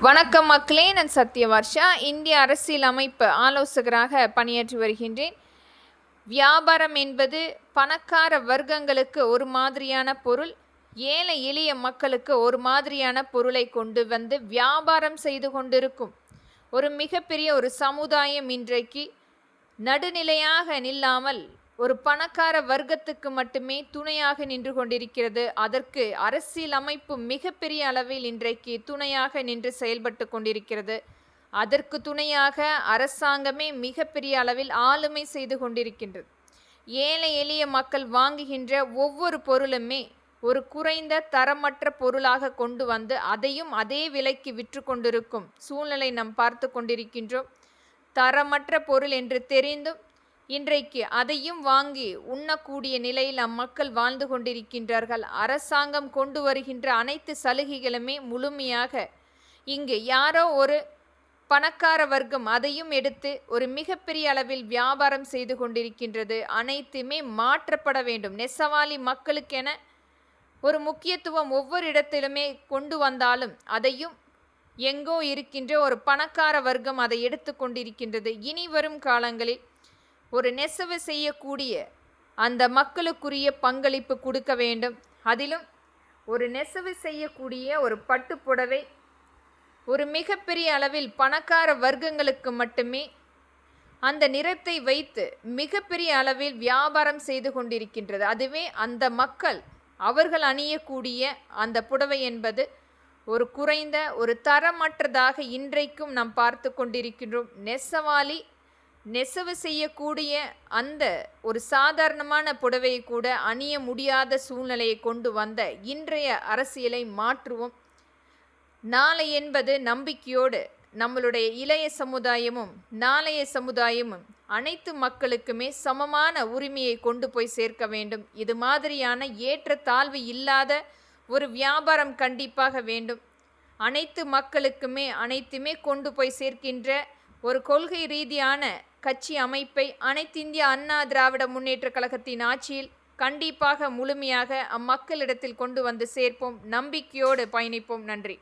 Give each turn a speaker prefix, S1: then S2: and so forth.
S1: வணக்கம் மக்களே, நான் சத்யவர்ஷா. இந்திய அரசியல் அமைப்பு ஆலோசகராக பணியாற்றி வருகின்றேன். வியாபாரம் என்பது பணக்கார வர்க்கங்களுக்கு ஒரு மாதிரியான பொருள், ஏழை எளிய மக்களுக்கு ஒரு மாதிரியான பொருளை கொண்டு வந்து வியாபாரம் செய்து கொண்டிருக்கும் ஒரு மிகப்பெரிய ஒரு சமுதாயம் இன்றைக்கு நடுநிலையாக நில்லாமல் ஒரு பணக்கார வர்க்கத்துக்கு மட்டுமே துணையாக நின்று கொண்டிருக்கிறது. அதற்கு அரசியல் அமைப்பு மிகப்பெரிய அளவில் இன்றைக்கு துணையாக நின்று செயல்பட்டு கொண்டிருக்கிறது. அதற்கு துணையாக அரசாங்கமே மிகப்பெரிய அளவில் ஆளுமை செய்து கொண்டிருக்கின்றது. ஏழை எளிய மக்கள் வாங்குகின்ற ஒவ்வொரு பொருளுமே ஒரு குறைந்த தரமற்ற பொருளாக கொண்டு வந்து அதையும் அதே விலைக்கு விற்று கொண்டிருக்கும் சூழ்நிலை நாம் பார்த்து கொண்டிருக்கின்றோம். தரமற்ற பொருள் என்று தெரிந்தும் இன்றைக்கு அதையும் வாங்கி உண்ணக்கூடிய நிலையில் அம்மக்கள் வாழ்ந்து கொண்டிருக்கின்றார்கள். அரசாங்கம் கொண்டு வருகின்ற அனைத்து சலுகைகளுமே முழுமையாக இங்கு யாரோ ஒரு பணக்கார வர்க்கம் அதையும் எடுத்து ஒரு மிகப்பெரிய அளவில் வியாபாரம் செய்து கொண்டிருக்கின்றது. அனைத்துமே மாற்றப்பட வேண்டும். நெசவாளி மக்களுக்கென ஒரு முக்கியத்துவம் ஒவ்வொரு இடத்திலுமே கொண்டு வந்தாலும் அதையும் எங்கோ இருக்கின்ற ஒரு பணக்கார வர்க்கம் அதை எடுத்து கொண்டிருக்கின்றது. இனி வரும் காலங்களில் ஒரு நெசவு செய்யக்கூடிய அந்த மக்களுக்குரிய பங்களிப்பு கொடுக்க வேண்டும். அதிலும் ஒரு நெசவு செய்யக்கூடிய ஒரு பட்டு புடவை ஒரு மிகப்பெரிய அளவில் பணக்கார வர்க்கங்களுக்கு மட்டுமே அந்த நிறத்தை வைத்து மிகப்பெரிய அளவில் வியாபாரம் செய்து கொண்டிருக்கின்றது. அதுவே அந்த மக்கள் அவர்கள் அணியக்கூடிய அந்த புடவை என்பது ஒரு குறைந்த ஒரு தரமற்றதாக இன்றைக்கும் நாம் பார்த்து கொண்டிருக்கின்றோம். நெசவு செய்யக்கூடிய அந்த ஒரு சாதாரணமான புடவையை கூட அணிய முடியாத சூழ்நிலையை கொண்டு வந்த இன்றைய அரசியலை மாற்றுவோம். நாளை என்பது நம்பிக்கையோடு நம்மளுடைய இளைய சமுதாயமும் நாளைய சமுதாயமும் அனைத்து மக்களுக்குமே சமமான உரிமையை கொண்டு போய் சேர்க்க வேண்டும். இது மாதிரியான ஏற்ற தாழ்வு இல்லாத ஒரு வியாபாரம் கண்டிப்பாக வேண்டும். அனைத்து மக்களுக்குமே அனைத்துமே கொண்டு போய் சேர்க்கின்ற ஒரு கொள்கை ரீதியான கட்சி அமைப்பை அனைத்திந்திய அண்ணா திராவிட முன்னேற்ற கழகத்தின் ஆட்சியில் கண்டிப்பாக முழுமையாக அம்மக்களிடத்தில் கொண்டு வந்து சேர்ப்போம். நம்பிக்கையோடு பயணிப்போம். நன்றி.